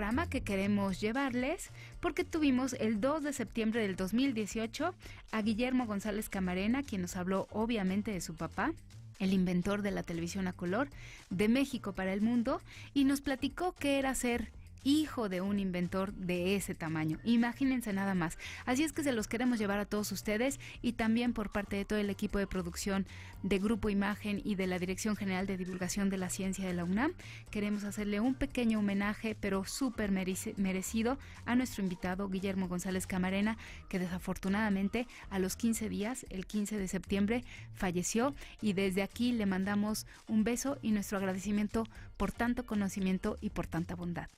programa que queremos llevarles porque tuvimos el 2 de septiembre del 2018 a Guillermo González Camarena, quien nos habló obviamente de su papá, el inventor de la televisión a color, de México para el mundo, y nos platicó qué era ser hijo de un inventor de ese tamaño. Imagínense nada más. Así es que se los queremos llevar a todos ustedes, y también por parte de todo el equipo de producción de Grupo Imagen y de la Dirección General de Divulgación de la Ciencia de la UNAM, queremos hacerle un pequeño homenaje, pero súper merecido, a nuestro invitado Guillermo González Camarena, que desafortunadamente a los 15 días, el 15 de septiembre, falleció, y desde aquí le mandamos un beso y nuestro agradecimiento por tanto conocimiento y por tanta bondad.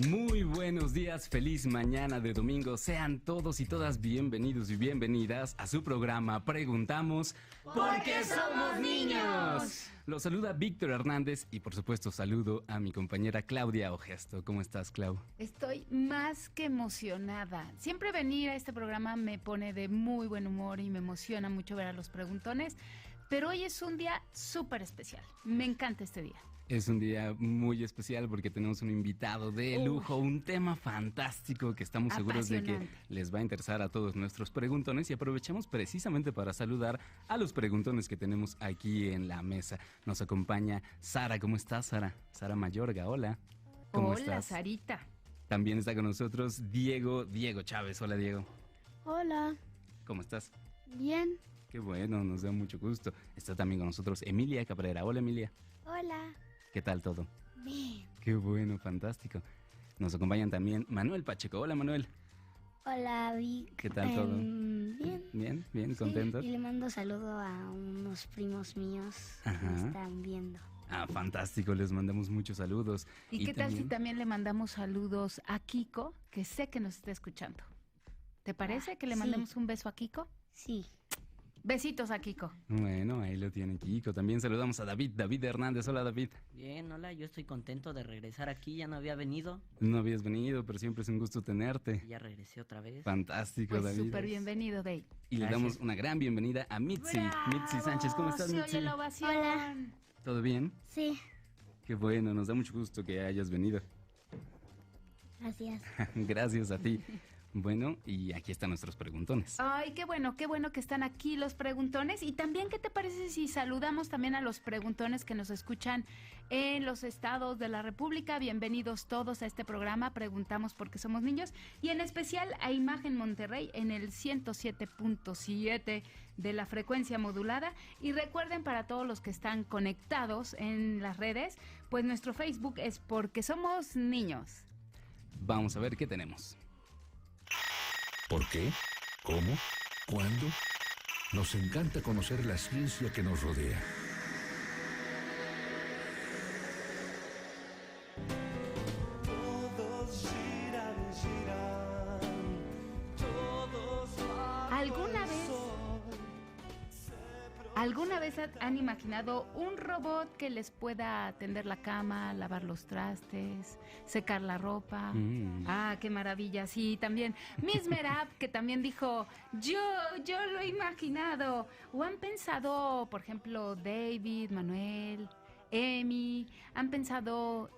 Muy buenos días, feliz mañana de domingo. Sean todos y todas bienvenidos y bienvenidas a su programa Preguntamos ¿por qué somos niños? Los saluda Víctor Hernández y por supuesto saludo a mi compañera Claudia Ogesto. ¿Cómo estás, Clau? Estoy más que emocionada. Siempre venir a este programa me pone de muy buen humor y me emociona mucho ver a los preguntones, pero hoy es un día súper especial. Me encanta este día. Es un día muy especial porque tenemos un invitado de lujo, un tema fantástico que estamos seguros de que les va a interesar a todos nuestros preguntones, y aprovechamos precisamente para saludar a los preguntones que tenemos aquí en la mesa. Nos acompaña Sara. ¿Cómo estás, Sara? Sara Mayorga, hola. ¿Cómo estás? Hola, Sarita. También está con nosotros Diego Chávez. Hola, Diego. Hola. ¿Cómo estás? Bien. Qué bueno, nos da mucho gusto. Está también con nosotros Emilia Cabrera. Hola, Emilia. Hola. ¿Qué tal todo? Bien. Qué bueno, fantástico. Nos acompañan también Manuel Pacheco. Hola, Manuel. Hola, Vic. ¿Qué tal todo? Bien. Bien, contento. Sí, y le mando saludo a unos primos míos que me están viendo. Ah, fantástico, les mandamos muchos saludos. ¿Y qué tal si también le mandamos saludos a Kiko, que sé que nos está escuchando? ¿Te parece que le mandemos un beso a Kiko? Sí. Besitos a Kiko. Bueno, ahí lo tiene Kiko. También saludamos a David Hernández. Hola, David. Bien, hola, yo estoy contento de regresar aquí, ya no había venido. No habías venido, pero siempre es un gusto tenerte. Ya regresé otra vez. Fantástico, pues David. Súper bienvenido, Dave. Y le damos una gran bienvenida a Mitzi. Mitzi Sánchez, ¿cómo estás, Mitzi? La ovación. Hola. ¿Todo bien? Sí. Qué bueno, nos da mucho gusto que hayas venido. Gracias. Gracias a ti. Bueno, y aquí están nuestros preguntones. Ay, qué bueno que están aquí los preguntones. Y también, ¿qué te parece si saludamos también a los preguntones que nos escuchan en los estados de la República? Bienvenidos todos a este programa, Preguntamos porque somos niños, y en especial a Imagen Monterrey en el 107.7 de la frecuencia modulada. Y recuerden, para todos los que están conectados en las redes, pues nuestro Facebook es Porque Somos Niños. Vamos a ver qué tenemos. ¿Por qué? ¿Cómo? ¿Cuándo? Nos encanta conocer la ciencia que nos rodea. ¿Alguna vez han imaginado un robot que les pueda tender la cama, lavar los trastes, secar la ropa? Ah, qué maravilla. Sí, también Miss Merab, que también dijo, yo lo he imaginado. ¿O han pensado, por ejemplo, David, Manuel, Emi, han pensado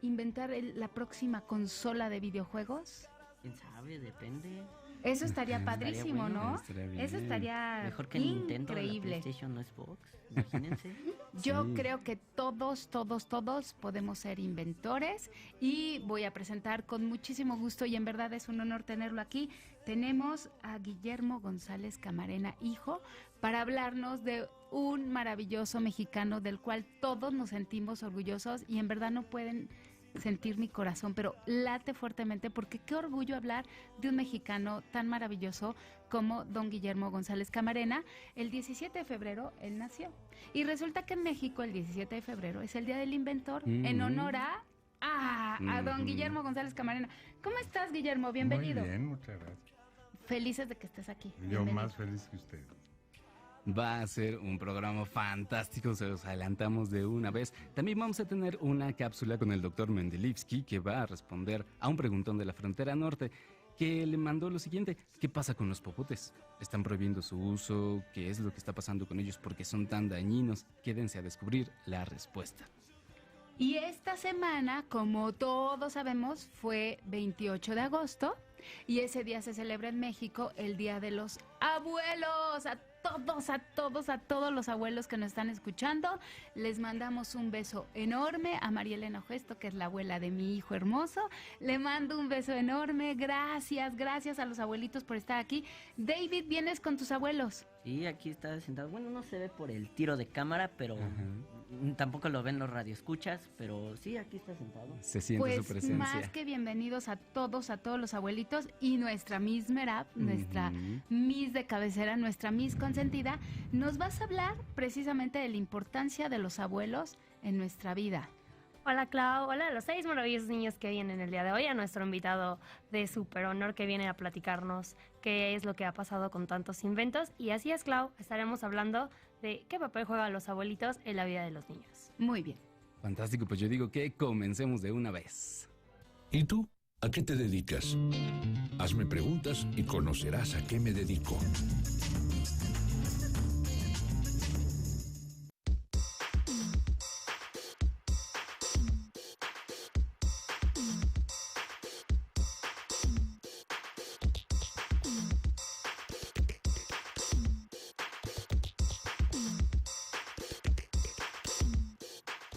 inventar la próxima consola de videojuegos? ¿Quién sabe? Depende. Eso estaría padrísimo, bueno, ¿no? Eso estaría mejor que Nintendo, increíble. la PlayStation no Xbox, imagínense. Yo creo que todos podemos ser inventores, y voy a presentar con muchísimo gusto, y en verdad es un honor tenerlo aquí. Tenemos a Guillermo González Camarena, hijo, para hablarnos de un maravilloso mexicano del cual todos nos sentimos orgullosos, y en verdad no pueden sentir mi corazón, pero late fuertemente, porque qué orgullo hablar de un mexicano tan maravilloso como don Guillermo González Camarena. El 17 de febrero él nació, y resulta que en México el 17 de febrero es el Día del Inventor, en honor a don Guillermo González Camarena. ¿Cómo estás, Guillermo? Bienvenido. Muy bien, muchas gracias. Felices de que estés aquí. Yo Bienvenido. más feliz que usted. Va a ser un programa fantástico, se los adelantamos de una vez. También vamos a tener una cápsula con el doctor Mendelivsky, que va a responder a un preguntón de la frontera norte, que le mandó lo siguiente: ¿qué pasa con los popotes? ¿Están prohibiendo su uso? ¿Qué es lo que está pasando con ellos? ¿Por qué son tan dañinos? Quédense a descubrir la respuesta. Y esta semana, como todos sabemos, fue 28 de agosto y ese día se celebra en México el Día de los Abuelos. A todos los abuelos que nos están escuchando, les mandamos un beso enorme. A María Elena Gesto, que es la abuela de mi hijo hermoso, le mando un beso enorme. Gracias a los abuelitos por estar aquí. David, ¿vienes con tus abuelos? Sí, aquí está sentado. Bueno, no se ve por el tiro de cámara, pero tampoco lo ven los radioescuchas, pero sí, aquí está sentado. Se siente su presencia. Más que bienvenidos a todos los abuelitos y nuestra Miss Merab, nuestra Miss de cabecera, nuestra Miss consentida, nos vas a hablar precisamente de la importancia de los abuelos en nuestra vida. Hola Clau, hola a los 6 maravillosos niños que vienen el día de hoy, a nuestro invitado de súper honor que viene a platicarnos qué es lo que ha pasado con tantos inventos. Y así es, Clau, estaremos hablando de qué papel juegan los abuelitos en la vida de los niños. Muy bien. Fantástico, pues yo digo que comencemos de una vez. ¿Y tú? ¿A qué te dedicas? Hazme preguntas y conocerás a qué me dedico.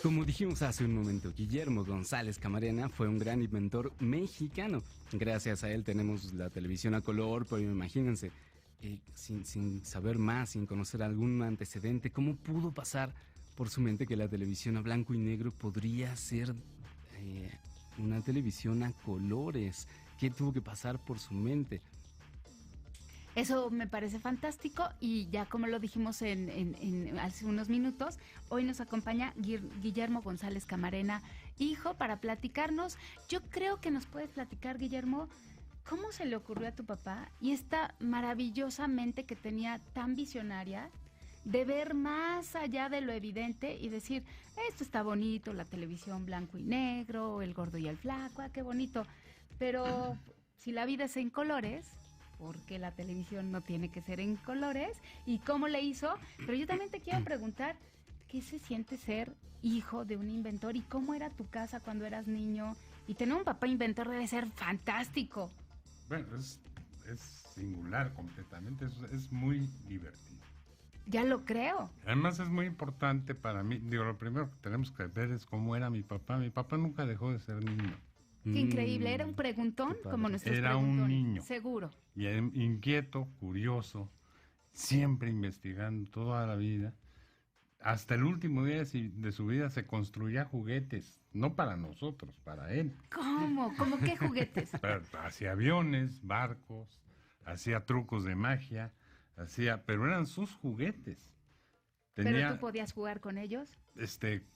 Como dijimos hace un momento, Guillermo González Camarena fue un gran inventor mexicano. Gracias a él tenemos la televisión a color, pero imagínense, sin saber más, sin conocer algún antecedente, ¿cómo pudo pasar por su mente que la televisión a blanco y negro podría ser una televisión a colores? ¿Qué tuvo que pasar por su mente? Eso me parece fantástico y ya como lo dijimos hace unos minutos, hoy nos acompaña Guillermo González Camarena, hijo, para platicarnos. Yo creo que nos puedes platicar, Guillermo, cómo se le ocurrió a tu papá y esta maravillosa mente que tenía tan visionaria de ver más allá de lo evidente y decir, esto está bonito, la televisión blanco y negro, el gordo y el flaco, qué bonito, pero si la vida es en colores, porque la televisión no tiene que ser en colores, y cómo le hizo. Pero yo también te quiero preguntar, ¿qué se siente ser hijo de un inventor? ¿Y cómo era tu casa cuando eras niño? Y tener un papá inventor debe ser fantástico. Bueno, es singular completamente, es muy divertido. Ya lo creo. Además es muy importante para mí, lo primero que tenemos que ver es cómo era mi papá. Mi papá nunca dejó de ser niño. Qué increíble, era un preguntón como nuestros Era preguntones. un niño. Seguro. Y inquieto, curioso, siempre investigando toda la vida. Hasta el último día de su vida se construía juguetes, no para nosotros, para él. ¿Cómo? ¿Cómo qué juguetes? Hacía aviones, barcos, hacía trucos de magia, pero eran sus juguetes. ¿Pero tú podías jugar con ellos?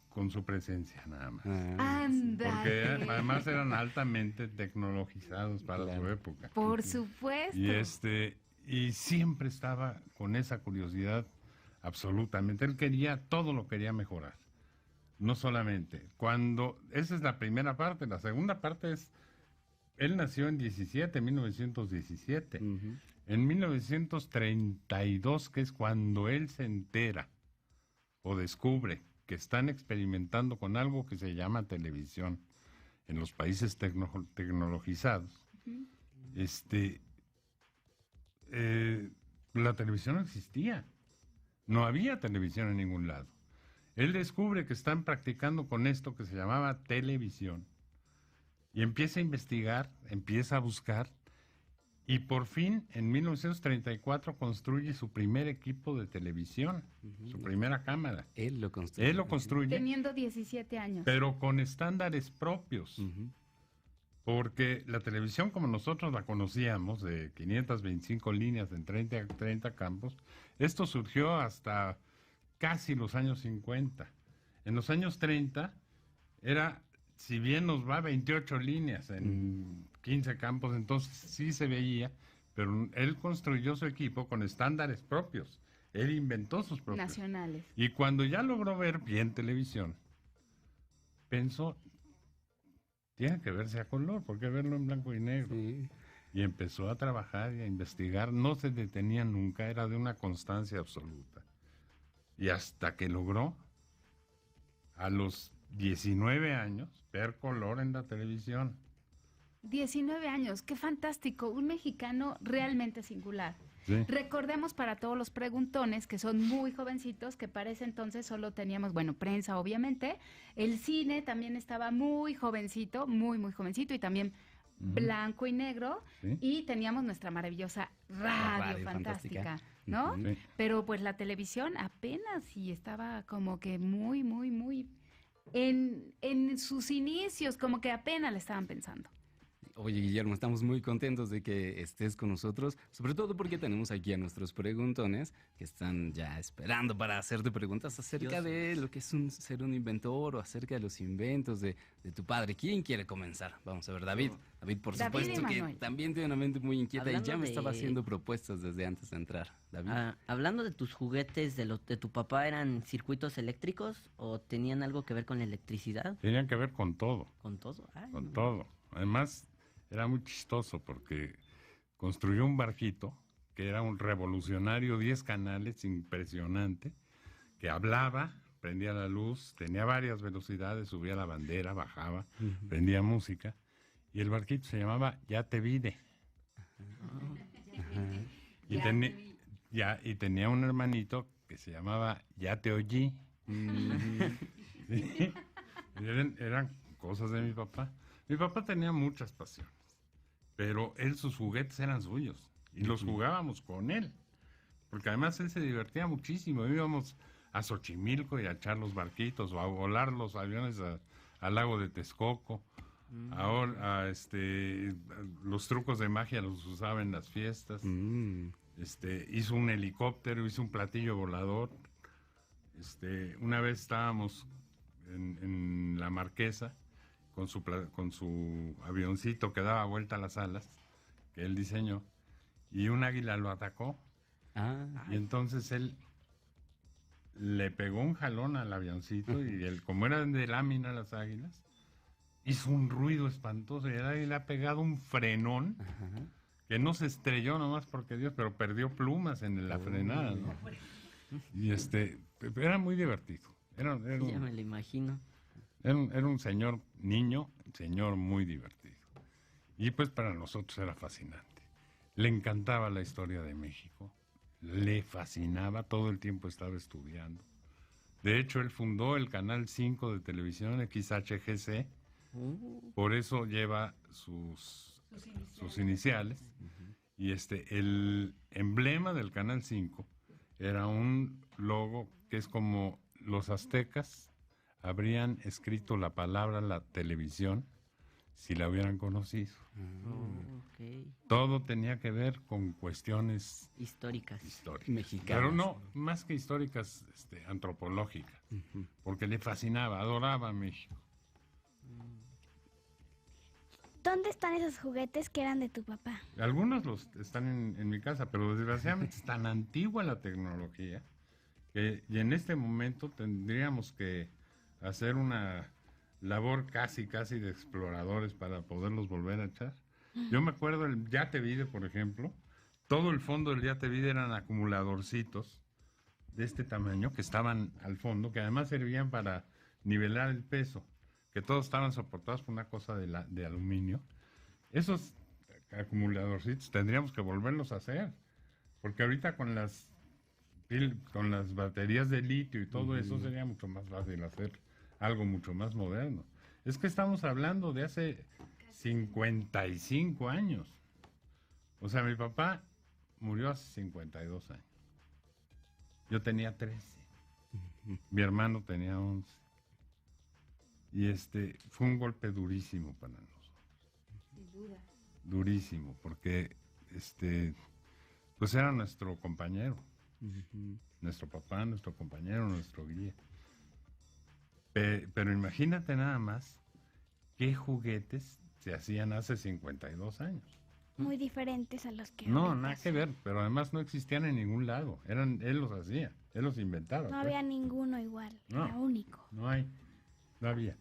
Con su presencia nada más. Ándale. Porque además eran altamente tecnologizados para su época. Por supuesto. Y siempre estaba con esa curiosidad absolutamente. Él todo lo quería mejorar. No solamente. Esa es la primera parte. La segunda parte es, él nació en 1917. En 1932, que es cuando él se entera o descubre que están experimentando con algo que se llama televisión en los países tecnologizados. La televisión no existía. No había televisión en ningún lado. Él descubre que están practicando con esto que se llamaba televisión y empieza a investigar, empieza a buscar y por fin en 1934 construye su primer equipo de televisión, su primera cámara. Él lo construye. Teniendo 17 años. Pero con estándares propios. Porque la televisión como nosotros la conocíamos, de 525 líneas en 30 campos, esto surgió hasta casi los años 50. En los años 30 era, si bien nos va, 28 líneas en 15 campos, entonces sí se veía, pero él construyó su equipo con estándares propios. Él inventó sus propios. Nacionales. Y cuando ya logró ver bien televisión, pensó, tiene que verse a color, ¿por qué verlo en blanco y negro? Sí. Y empezó a trabajar y a investigar, no se detenía nunca, era de una constancia absoluta. Y hasta que logró, a los 19 años ver color en la televisión. 19 años, qué fantástico, un mexicano realmente singular. Sí. Recordemos para todos los preguntones que son muy jovencitos, que para ese entonces solo teníamos, bueno, prensa obviamente, el cine también estaba muy jovencito, muy jovencito y también blanco y negro, Sí. y teníamos nuestra maravillosa radio fantástica, ¿no? Sí. Pero pues la televisión apenas y estaba como que muy en sus inicios, como que apenas le estaban pensando. Oye, Guillermo, estamos muy contentos de que estés con nosotros, sobre todo porque tenemos aquí a nuestros preguntones que están ya esperando para hacerte preguntas acerca de lo que es ser un inventor o acerca de los inventos de tu padre. ¿Quién quiere comenzar? Vamos a ver, David. David, por David supuesto que Emanuel. también tiene una mente muy inquieta y ya Hablando me estaba de- haciendo propuestas desde antes de entrar. David. Hablando de tus juguetes, de tu papá, ¿eran circuitos eléctricos o tenían algo que ver con la electricidad? Tenían que ver con todo. ¿Con todo? Ay, Con no. todo. Además, era muy chistoso porque construyó un barquito que era un revolucionario, 10 canales, impresionante, que hablaba, prendía la luz, tenía varias velocidades, subía la bandera, bajaba, prendía música, y el barquito se llamaba Ya te vide. Y, y tenía un hermanito que se llamaba Ya te oí. Sí. Eran cosas de mi papá. Mi papá tenía muchas pasiones, pero sus juguetes eran suyos y los jugábamos con él, porque además él se divertía muchísimo. Íbamos a Xochimilco y a echar los barquitos o a volar los aviones al lago de Texcoco. Ahora, los trucos de magia los usaba en las fiestas. Hizo un helicóptero, hizo un platillo volador. Una vez estábamos en la Marquesa con su avioncito que daba vuelta a las alas, que él diseñó, y un águila lo atacó. Y entonces él le pegó un jalón al avioncito y como eran de lámina las águilas, hizo un ruido espantoso y el águila ha pegado un frenón que no se estrelló nomás porque Dios, pero perdió plumas en la frenada, ¿no? Y era muy divertido. Era Ya me lo imagino. era un señor muy divertido. Y pues para nosotros era fascinante. Le encantaba la historia de México. Le fascinaba, todo el tiempo estaba estudiando. De hecho, él fundó el Canal 5 de televisión, XHGC. Por eso lleva sus iniciales. Y el emblema del Canal 5 era un logo que es como los aztecas habrían escrito la palabra la televisión si la hubieran conocido. Ok. Todo tenía que ver con cuestiones Históricas. Mexicanas. pero no, más que históricas, antropológicas, porque le fascinaba, adoraba a México. ¿Dónde están esos juguetes que eran de tu papá? Algunos los están en mi casa, pero desgraciadamente es tan antigua la tecnología y en este momento tendríamos que hacer una labor casi de exploradores para poderlos volver a echar. Yo me acuerdo el Ya te vide, por ejemplo, todo el fondo del Ya te vide eran acumuladorcitos de este tamaño que estaban al fondo, que además servían para nivelar el peso, que todos estaban soportados por una cosa de aluminio. Esos acumuladorcitos tendríamos que volverlos a hacer, porque ahorita con las baterías de litio y todo eso sería mucho más fácil hacer algo mucho más moderno. Es que estamos hablando de hace 55 años. O sea, mi papá murió hace 52 años. Yo tenía 13. Mi hermano tenía 11. Y fue un golpe durísimo para nosotros. Sin duda. Durísimo, porque pues era nuestro compañero. Nuestro papá, nuestro compañero, nuestro guía. Pero imagínate nada más qué juguetes se hacían hace 52 años. Muy diferentes a los que No, ahorita nada que son. ver, pero además no existían en ningún lado. Él los hacía, él los inventaba. No pues. había ninguno igual, No. era único. No había.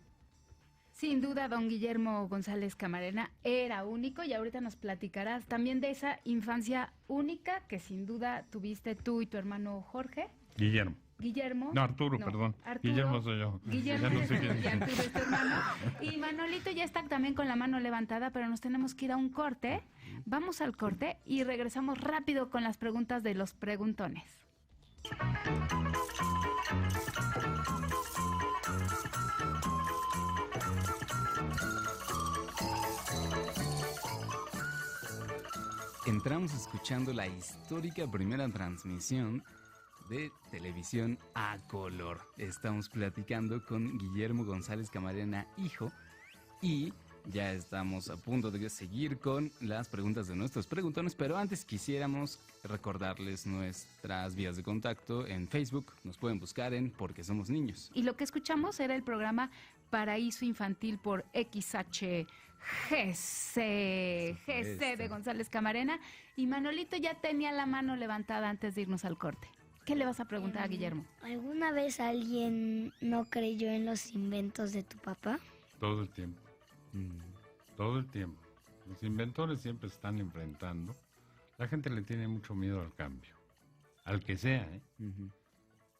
Sin duda, don Guillermo González Camarena era único y ahorita nos platicarás también de esa infancia única que sin duda tuviste tú y tu hermano Jorge. Guillermo. Guillermo. No, Arturo, perdón. Guillermo soy yo. Guillermo ya no sé quién y Arturo es tu hermano. Y Manolito ya está también con la mano levantada, pero nos tenemos que ir a un corte. Vamos al corte y regresamos rápido con las preguntas de los preguntones. Entramos escuchando la histórica primera transmisión de televisión a color. Estamos platicando con Guillermo González Camarena, hijo, y ya estamos a punto de seguir con las preguntas de nuestros preguntones, pero antes quisiéramos recordarles nuestras vías de contacto en Facebook. Nos pueden buscar en Porque Somos Niños. Y lo que escuchamos era el programa Paraíso Infantil por XHGC de González Camarena. Y Manolito ya tenía la mano levantada antes de irnos al corte. ¿Qué le vas a preguntar a Guillermo? ¿Alguna vez alguien no creyó en los inventos de tu papá? Todo el tiempo. Todo el tiempo. Los inventores siempre están enfrentando. La gente le tiene mucho miedo al cambio. Al que sea, ¿eh?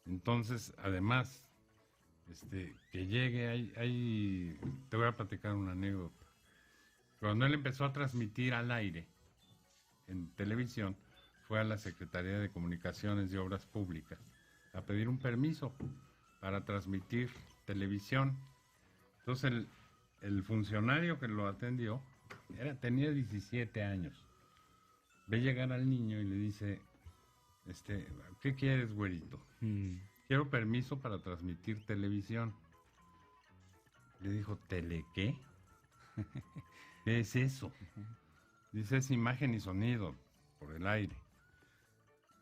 Entonces, además, que llegue, te voy a platicar una anécdota. Cuando él empezó a transmitir al aire en televisión, fue a la Secretaría de Comunicaciones y Obras Públicas a pedir un permiso para transmitir televisión. Entonces el funcionario que lo atendió tenía 17 años. Ve llegar al niño y le dice, ¿qué quieres, güerito? Quiero permiso para transmitir televisión. Le dijo, ¿tele qué? ¿Qué es eso? Dice, es imagen y sonido por el aire.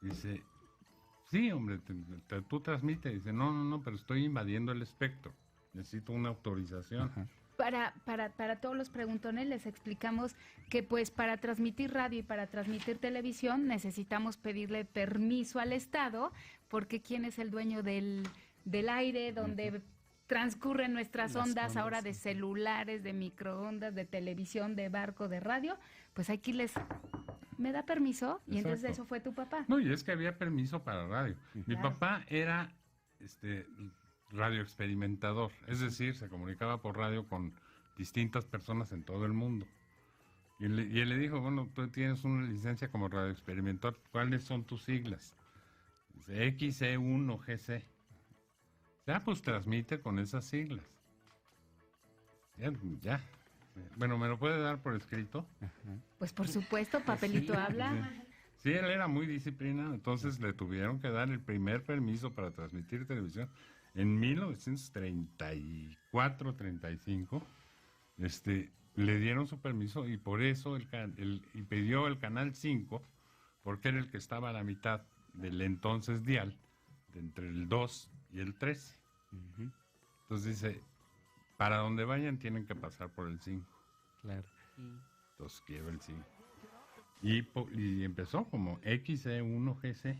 Dice, sí, hombre, tú transmites. Dice, no, pero estoy invadiendo el espectro. Necesito una autorización. Para todos los preguntones les explicamos que pues para transmitir radio y para transmitir televisión necesitamos pedirle permiso al Estado, porque ¿quién es el dueño del aire donde transcurren nuestras ondas ahora de celulares, de microondas, de televisión, de barco, de radio? Pues aquí ¿me da permiso? Y entonces eso fue tu papá. No, y es que había permiso para radio. Mi papá era radio experimentador, es decir, se comunicaba por radio con distintas personas en todo el mundo. Y él le dijo, bueno, tú tienes una licencia como radio experimentador, ¿cuáles son tus siglas? Dice, XE1GC. Pues transmite con esas siglas. Ya. Bueno, ¿me lo puede dar por escrito? Pues por supuesto, papelito habla. Sí, él era muy disciplinado, entonces le tuvieron que dar el primer permiso para transmitir televisión. En 1934-35, le dieron su permiso y por eso y pidió el Canal 5, porque era el que estaba a la mitad del entonces dial, entre el 2 y el 13. Entonces dice, para donde vayan tienen que pasar por el 5. Claro. Entonces quiero el 5. Y empezó como XE1GC.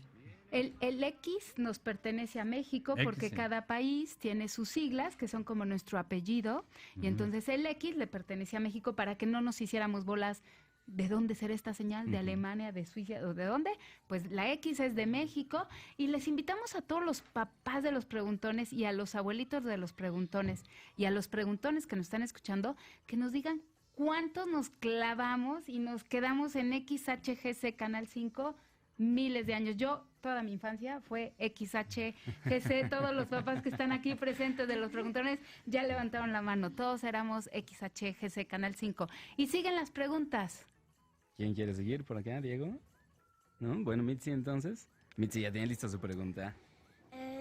El X nos pertenece a México porque cada país tiene sus siglas, que son como nuestro apellido, y entonces el X le pertenece a México para que no nos hiciéramos bolas. ¿De dónde será esta señal? ¿De Alemania, de Suiza o de dónde? Pues la X es de México y les invitamos a todos los papás de los preguntones y a los abuelitos de los preguntones y a los preguntones que nos están escuchando que nos digan cuántos nos clavamos y nos quedamos en XHGC Canal 5 miles de años. Yo, toda mi infancia fue XHGC, todos los papás que están aquí presentes de los preguntones ya levantaron la mano, todos éramos XHGC Canal 5. Y siguen las preguntas. ¿Quién quiere seguir por acá, Diego? ¿No? Bueno, Mitzi, entonces. Mitzi, ya tiene lista su pregunta.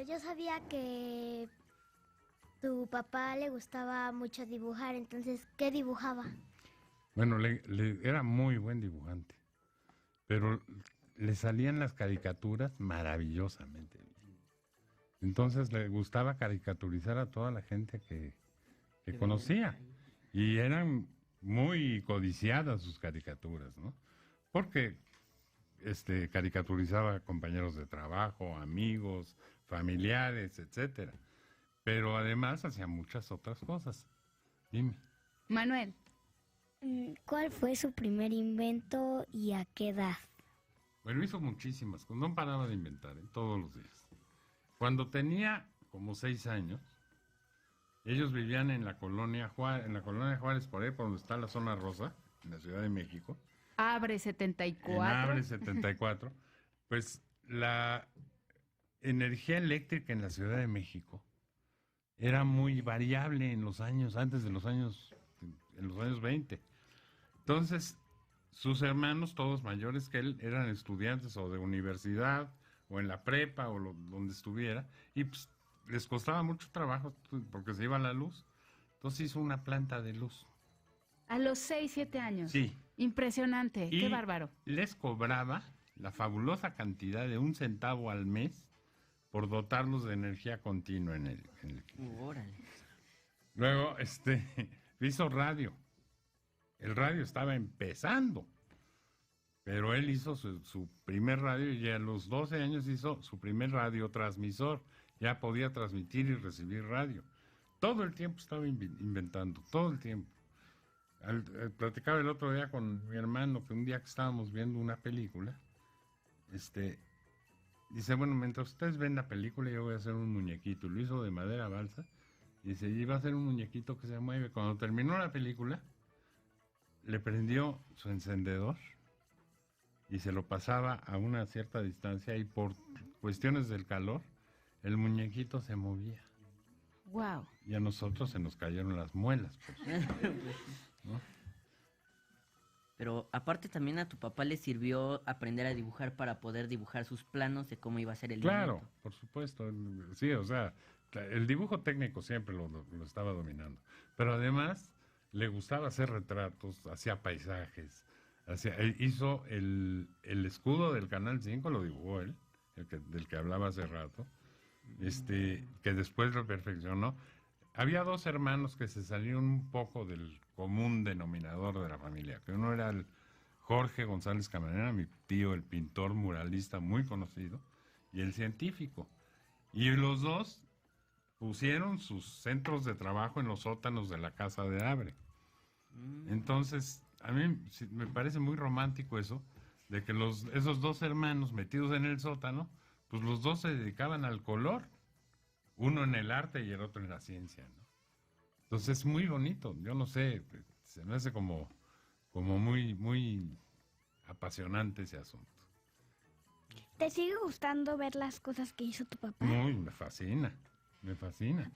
Yo sabía que tu papá le gustaba mucho dibujar, entonces, ¿qué dibujaba? Bueno, era muy buen dibujante, pero le salían las caricaturas maravillosamente bien. Entonces le gustaba caricaturizar a toda la gente que conocía. Y eran muy codiciadas sus caricaturas, ¿no? Porque caricaturizaba a compañeros de trabajo, amigos, familiares, etcétera. Pero además hacía muchas otras cosas. Dime. Manuel. ¿Cuál fue su primer invento y a qué edad? Bueno, hizo muchísimas, no paraba de inventar, todos los días. Cuando tenía como 6 años, ellos vivían en la colonia Juárez, por ahí, por donde está la zona rosa, en la Ciudad de México. Abre 74. En Abre 74. Pues la energía eléctrica en la Ciudad de México era muy variable en los años, en los años 20. Entonces, sus hermanos, todos mayores que él, eran estudiantes o de universidad, o en la prepa, o donde estuviera, y pues les costaba mucho trabajo porque se iba la luz. Entonces hizo una planta de luz. A los 6, 7 años. Sí. Impresionante, Y qué bárbaro. les cobraba la fabulosa cantidad de 1 centavo al mes por dotarlos de energía continua en el Órale. Luego, hizo radio. El radio estaba empezando, pero él hizo su primer radio y a los 12 años hizo su primer radiotransmisor. Ya podía transmitir y recibir radio. Todo el tiempo estaba inventando, todo el tiempo. Platicaba el otro día con mi hermano que un día que estábamos viendo una película, dice, bueno, mientras ustedes ven la película yo voy a hacer un muñequito. Lo hizo de madera balsa. Dice, iba a hacer un muñequito que se mueve. Cuando terminó la película, le prendió su encendedor y se lo pasaba a una cierta distancia y por cuestiones del calor, el muñequito se movía. Wow. Y a nosotros se nos cayeron las muelas. ¿No? Pero aparte también a tu papá le sirvió aprender a dibujar para poder dibujar sus planos de cómo iba a ser el Claro, invento. por supuesto. Sí, o sea, el dibujo técnico siempre lo estaba dominando. Pero además le gustaba hacer retratos, hacía paisajes. Hizo el escudo del Canal 5, lo dibujó él, del que hablaba hace rato. Que después lo perfeccionó. Había 2 hermanos que se salieron un poco del común denominador de la familia, que uno era el Jorge González Camarena, mi tío, el pintor muralista muy conocido, y el científico. Y los 2 pusieron sus centros de trabajo en los sótanos de la casa de Abre. Entonces, a mí me parece muy romántico eso, de que esos 2 hermanos metidos en el sótano, pues los 2 se dedicaban al color, uno en el arte y el otro en la ciencia, ¿no? Entonces es muy bonito, yo no sé, se me hace como muy, muy apasionante ese asunto. ¿Te sigue gustando ver las cosas que hizo tu papá? Muy, me fascina, me fascina.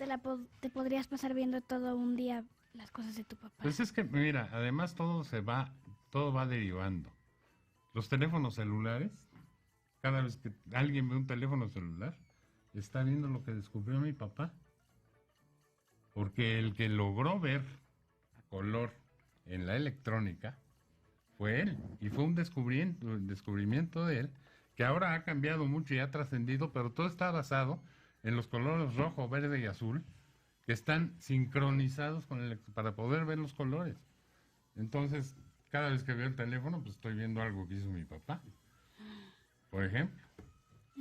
¿Te podrías pasar viendo todo un día las cosas de tu papá? Pues es que, mira, además todo va derivando. Los teléfonos celulares, cada vez que alguien ve un teléfono celular, está viendo lo que descubrió mi papá. Porque el que logró ver a color en la electrónica fue él. Y fue un descubrimiento de él, que ahora ha cambiado mucho y ha trascendido, pero todo está basado en los colores rojo, verde y azul, que están sincronizados para poder ver los colores. Entonces, cada vez que veo el teléfono, pues estoy viendo algo que hizo mi papá. Por ejemplo.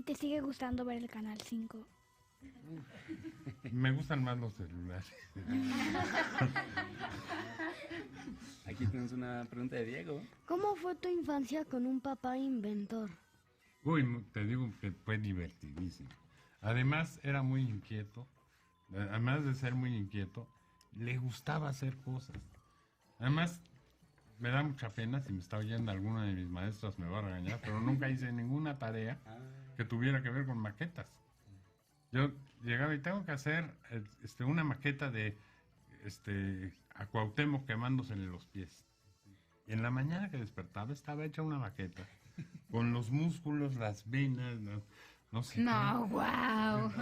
¿Te sigue gustando ver el Canal 5? Me gustan más los celulares. Aquí tenemos una pregunta de Diego. ¿Cómo fue tu infancia con un papá inventor? Uy, te digo que fue divertidísimo. Además, era muy inquieto. Además de ser muy inquieto, le gustaba hacer cosas. Además, me da mucha pena, si me está oyendo alguna de mis maestras me va a regañar, pero nunca hice ninguna tarea que tuviera que ver con maquetas. Yo llegaba y tengo que hacer una maqueta de a Cuauhtémoc quemándosele los pies. Y en la mañana que despertaba estaba hecha una maqueta con los músculos, las venas, no sé. No, wow.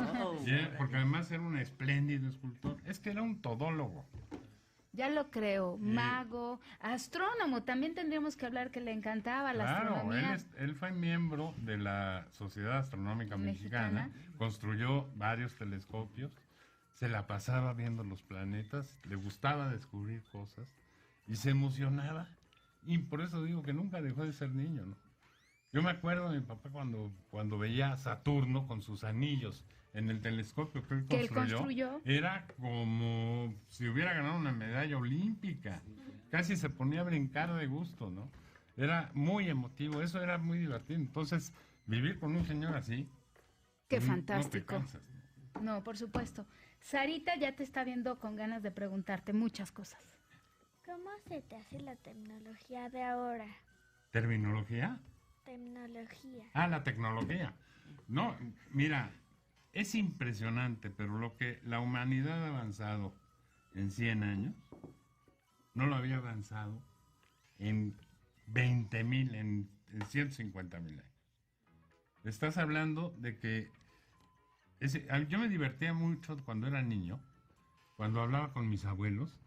Porque además era un espléndido escultor. Es que era un todólogo. Ya lo creo, mago, astrónomo, también tendríamos que hablar que le encantaba la astronomía. Él fue miembro de la Sociedad Astronómica Mexicana, construyó varios telescopios, se la pasaba viendo los planetas, le gustaba descubrir cosas y se emocionaba. Y por eso digo que nunca dejó de ser niño, ¿no? Yo me acuerdo de mi papá cuando veía a Saturno con sus anillos en el telescopio que él construyó, era como si hubiera ganado una medalla olímpica. Casi se ponía a brincar de gusto, ¿no? Era muy emotivo, eso era muy divertido. Entonces, vivir con un señor así Qué fantástico. No te cansas. No, por supuesto. Sarita ya te está viendo con ganas de preguntarte muchas cosas. ¿Cómo se te hace la tecnología de ahora? ¿Terminología? Tecnología. Ah, la tecnología. No, mira, es impresionante, pero lo que la humanidad ha avanzado en 100 años, no lo había avanzado en 20,000, en 150,000 años. Estás hablando de que yo me divertía mucho cuando era niño, cuando hablaba con mis abuelos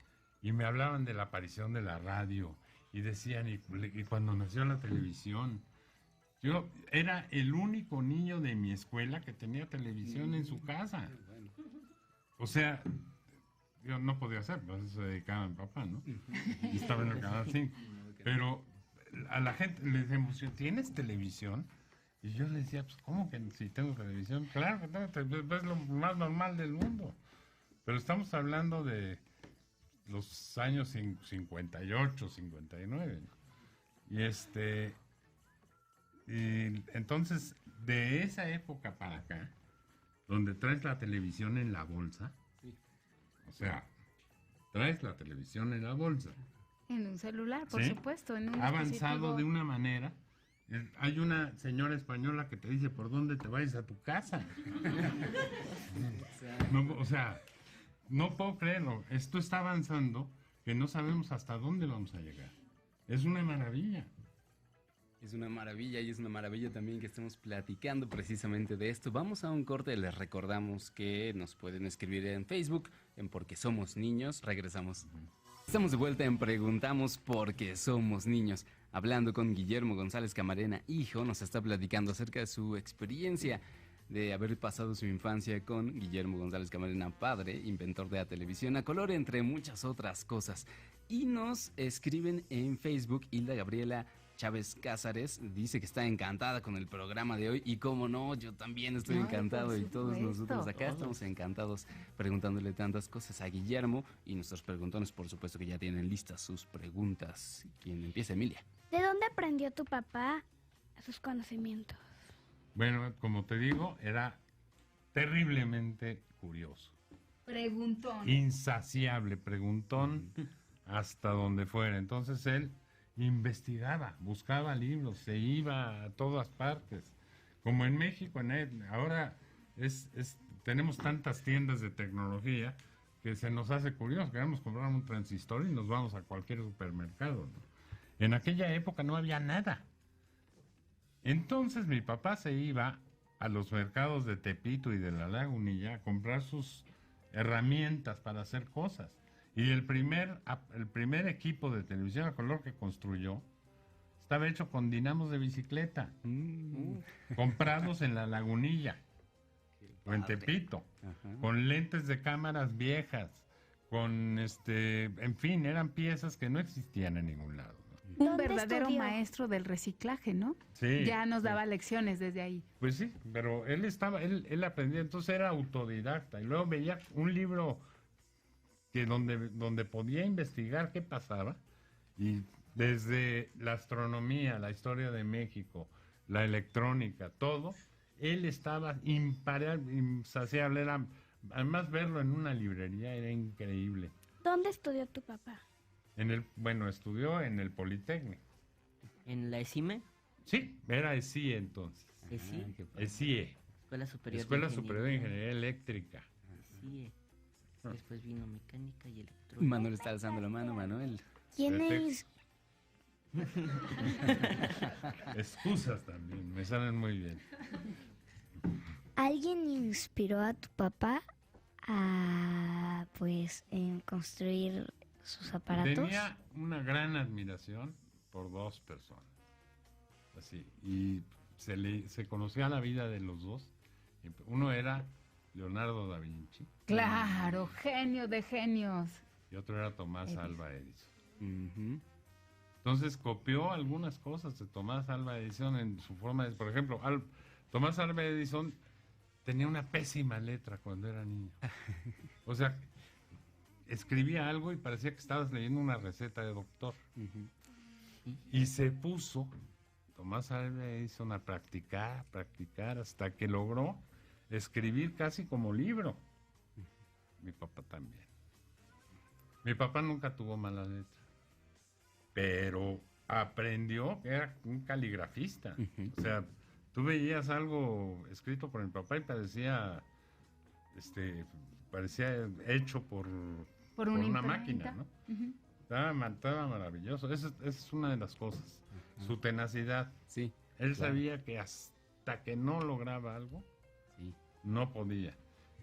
y me hablaban de la aparición de la radio y decían, y cuando nació la televisión. Yo era el único niño de mi escuela que tenía televisión en su casa. O sea, yo no podía hacer, pues eso se dedicaba a mi papá, ¿no? Y estaba en el canal 5. Pero a la gente le decíamos, ¿tienes televisión? Y yo le decía, pues, ¿cómo que si tengo televisión? Claro que tengo televisión, es lo más normal del mundo. Pero estamos hablando de los años 58, 59. Y y entonces, de esa época para acá, donde traes la televisión en la bolsa, o sea, traes la televisión en la bolsa. En un celular, por ¿Sí? supuesto. En un Ha avanzado dispositivo. de una manera. Hay una señora española que te dice por dónde te vayas a tu casa. No, o sea, no puedo creerlo. Esto está avanzando que no sabemos hasta dónde vamos a llegar. Es una maravilla. Es una maravilla y es una maravilla también que estemos platicando precisamente de esto. Vamos a un corte, les recordamos que nos pueden escribir en Facebook, en Porque Somos Niños. Regresamos. Estamos de vuelta en Preguntamos Porque Somos Niños. Hablando con Guillermo González Camarena, hijo, nos está platicando acerca de su experiencia de haber pasado su infancia con Guillermo González Camarena, padre, inventor de la televisión a color, entre muchas otras cosas. Y nos escriben en Facebook, Hilda Gabriela Chávez Cázares dice que está encantada con el programa de hoy y cómo no, yo también estoy encantado y todos nosotros acá estamos encantados preguntándole tantas cosas a Guillermo y nuestros preguntones por supuesto que ya tienen listas sus preguntas. ¿Quién empieza? Emilia. ¿De dónde aprendió tu papá sus conocimientos? Bueno, como te digo, era terriblemente curioso. Preguntón. Insaciable, preguntón hasta donde fuera. Entonces él investigaba, buscaba libros, se iba a todas partes. Como en México, ahora tenemos tantas tiendas de tecnología que se nos hace curioso. Queremos comprar un transistor y nos vamos a cualquier supermercado, ¿no? En aquella época no había nada. Entonces mi papá se iba a los mercados de Tepito y de La Lagunilla a comprar sus herramientas para hacer cosas. Y el primer equipo de televisión a color que construyó estaba hecho con dinamos de bicicleta, comprados en La Lagunilla o en Tepito, con lentes de cámaras viejas, con en fin, eran piezas que no existían en ningún lado. Un verdadero maestro del reciclaje, ¿no? Sí. Ya nos daba lecciones desde ahí. Pues sí, pero él aprendía, entonces era autodidacta. Y luego veía un libro que donde podía investigar qué pasaba. Y desde la astronomía, la historia de México, la electrónica, todo, él estaba imparable, insaciable. Además, verlo en una librería era increíble. ¿Dónde estudió tu papá? Estudió en el Politécnico. ¿En la ESIME? Sí, era ESIE entonces. ESIE. Escuela Superior de Ingeniería Eléctrica. ESIE. Después vino mecánica y electrónica. Manuel está alzando la mano, Manuel. ¿Quién es? Excusas también, me salen muy bien. ¿Alguien inspiró a tu papá a, en construir sus aparatos? Tenía una gran admiración por dos personas. Así, y se conocía la vida de los dos. Uno era Leonardo da Vinci. Claro, genio de genios. Y otro era Tomás Alva Edison. Entonces copió algunas cosas de Tomás Alva Edison en su forma de... Por ejemplo, Tomás Alva Edison tenía una pésima letra cuando era niño. O sea, escribía algo y parecía que estabas leyendo una receta de doctor. Y se puso Tomás Alva Edison a practicar hasta que logró escribir casi como libro. Mi papá también. Mi papá nunca tuvo mala letra, pero aprendió que era un caligrafista. O sea, tú veías algo escrito por mi papá y parecía hecho por una máquina, ¿no? Estaba maravilloso. Esa es una de las cosas. Su tenacidad. Sí. Él sabía que hasta que no lograba algo, no podía.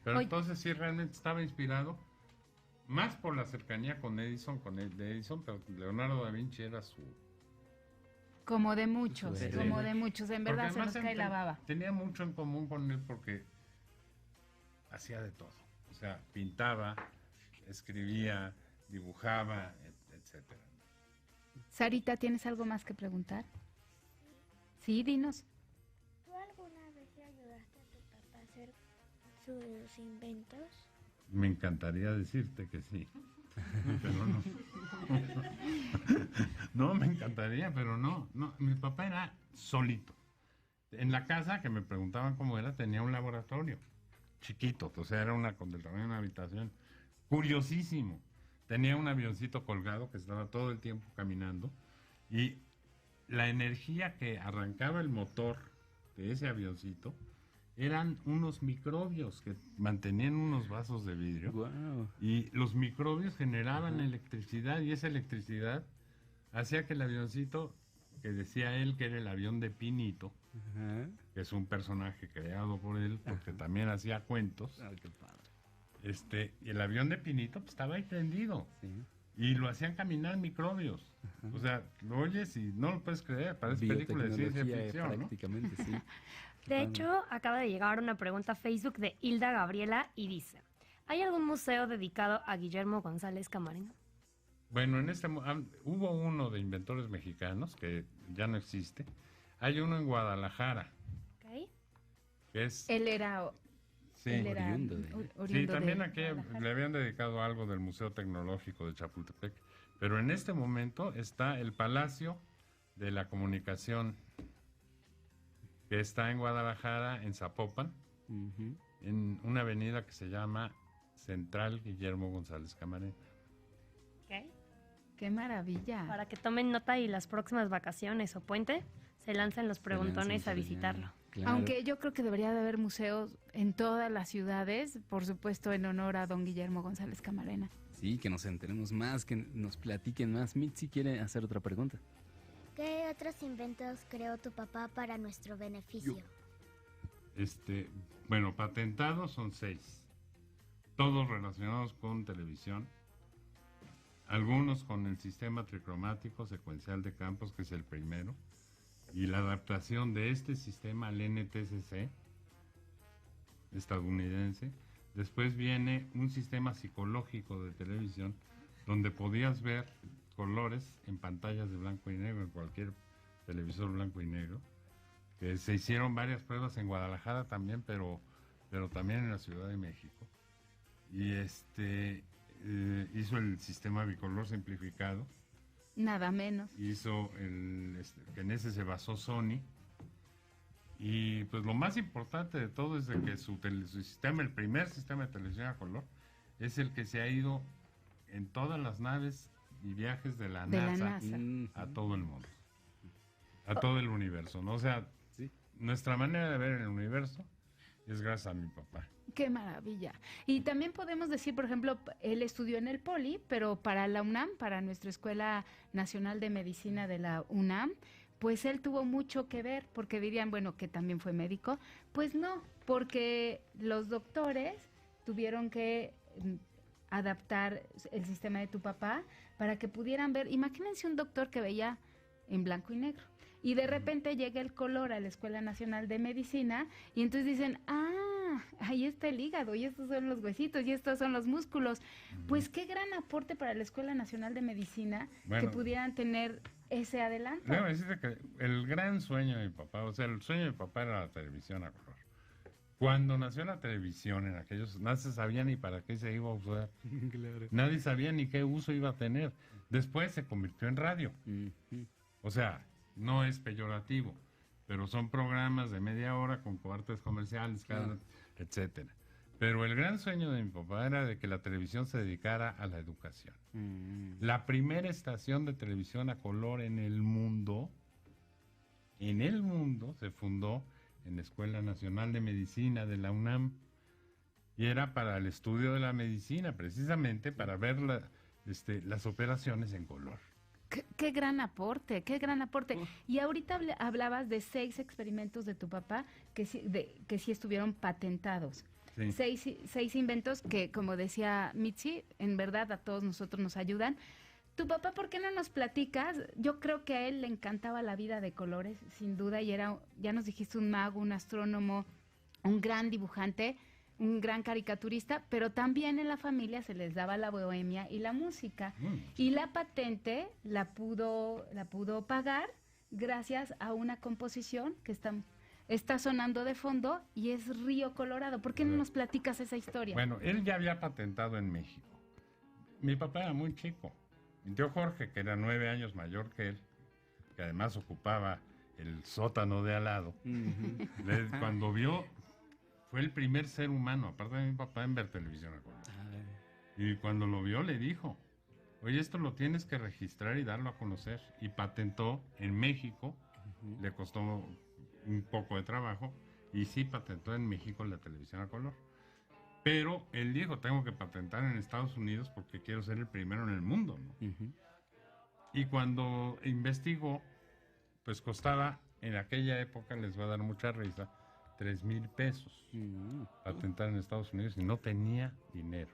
Pero entonces sí realmente estaba inspirado más por la cercanía con Edison, pero Leonardo da Vinci era su... Como de muchos, en verdad se nos cae la baba. Tenía mucho en común con él porque hacía de todo. O sea, pintaba, escribía, dibujaba, etcétera. Sarita, ¿tienes algo más que preguntar? Sí, dinos. ¿Tú alguna vez le ayudaste a tu papá a hacer sus inventos? Me encantaría decirte que sí, pero no. No, me encantaría, pero no. Mi papá era solito. En la casa, que me preguntaban cómo era, tenía un laboratorio chiquito, o sea, era del tamaño de una habitación. Curiosísimo. Tenía un avioncito colgado que estaba todo el tiempo caminando y la energía que arrancaba el motor de ese avioncito eran unos microbios que mantenían unos vasos de vidrio. Wow. Y los microbios generaban electricidad y esa electricidad hacía que el avioncito, que decía él que era el avión de Pinito, que es un personaje creado por él porque también hacía cuentos. Qué padre. Y el avión de Pinito pues, estaba ahí prendido. Sí. Y lo hacían caminar microbios. O sea, lo oyes y no lo puedes creer. Parece película de ciencia ficción, prácticamente, ¿no? Sí. De hecho, acaba de llegar una pregunta a Facebook de Hilda Gabriela y dice: ¿hay algún museo dedicado a Guillermo González Camarena? Bueno, hubo uno de inventores mexicanos que ya no existe. Hay uno en Guadalajara. Okay. Que es... Él era oriundo sí, también aquí le habían dedicado algo del Museo Tecnológico de Chapultepec. Pero en este momento está el Palacio de la Comunicación, que está en Guadalajara, en Zapopan, en una avenida que se llama Central Guillermo González Camarena. Okay. ¡Qué maravilla! Para que tomen nota y las próximas vacaciones o puente se lancen los preguntones a visitarlo. Claro. Aunque yo creo que debería de haber museos en todas las ciudades, por supuesto en honor a don Guillermo González Camarena. Sí, que nos enteremos más, que nos platiquen más. Mitzi quiere hacer otra pregunta. ¿Qué otros inventos creó tu papá para nuestro beneficio? Bueno, patentados son 6. Todos relacionados con televisión. Algunos con el sistema tricromático secuencial de campos, que es el primero. Y la adaptación de este sistema al NTSC estadounidense. Después viene un sistema psicológico de televisión donde podías ver colores en pantallas de blanco y negro, en cualquier televisor blanco y negro. Que se hicieron varias pruebas en Guadalajara también, pero también en la Ciudad de México. Y hizo el sistema bicolor simplificado. Nada menos. Hizo que en ese se basó Sony. Y pues lo más importante de todo es de que su sistema, el primer sistema de televisión a color, es el que se ha ido en todas las naves y viajes de la NASA a todo el mundo, a todo el universo, ¿no? O sea, nuestra manera de ver el universo es gracias a mi papá. ¡Qué maravilla! Y también podemos decir, por ejemplo, él estudió en el Poli, pero para la UNAM, para nuestra Escuela Nacional de Medicina de la UNAM, pues él tuvo mucho que ver, porque dirían, bueno, que también fue médico. Pues no, porque los doctores tuvieron que adaptar el sistema de tu papá para que pudieran ver. Imagínense un doctor que veía en blanco y negro. Y de repente llega el color a la Escuela Nacional de Medicina y entonces dicen, ahí está el hígado y estos son los huesitos y estos son los músculos. Pues qué gran aporte para la Escuela Nacional de Medicina que pudieran tener ese adelanto. Déjame decirte que el gran sueño de mi papá, o sea, el sueño de mi papá era la televisión a color. Cuando nació la televisión en aquellos, nadie sabía ni para qué se iba a usar. Claro. Nadie sabía ni qué uso iba a tener. Después se convirtió en radio. O sea, no es peyorativo, pero son programas de media hora con cortes comerciales. etcétera. Pero el gran sueño de mi papá era de que la televisión se dedicara a la educación. La primera estación de televisión a color en el mundo se fundó en la Escuela Nacional de Medicina de la UNAM. Y era para el estudio de la medicina, precisamente para ver las operaciones en color. Qué gran aporte, qué gran aporte. Y ahorita hablabas de 6 experimentos de tu papá que sí estuvieron patentados. Sí. Seis inventos que, como decía Mitzi, en verdad a todos nosotros nos ayudan. Tu papá, ¿por qué no nos platicas? Yo creo que a él le encantaba la vida de colores, sin duda, y era, ya nos dijiste, un mago, un astrónomo, un gran dibujante, un gran caricaturista, pero también en la familia se les daba la bohemia y la música. Y la patente la pudo pagar gracias a una composición que está sonando de fondo y es Río Colorado. ¿Por qué no nos platicas esa historia? Bueno, él ya había patentado en México. Mi papá era muy chico. Mi tío Jorge, que era 9 años mayor que él, que además ocupaba el sótano de al lado, cuando vio, fue el primer ser humano, aparte de mi papá, en ver televisión a color. Y cuando lo vio le dijo, oye, esto lo tienes que registrar y darlo a conocer. Y patentó en México, le costó un poco de trabajo, y sí patentó en México la televisión a color. Pero él dijo, tengo que patentar en Estados Unidos porque quiero ser el primero en el mundo, ¿no? Y cuando investigó, pues costaba, en aquella época, les va a dar mucha risa, 3,000 pesos patentar en Estados Unidos, y no tenía dinero.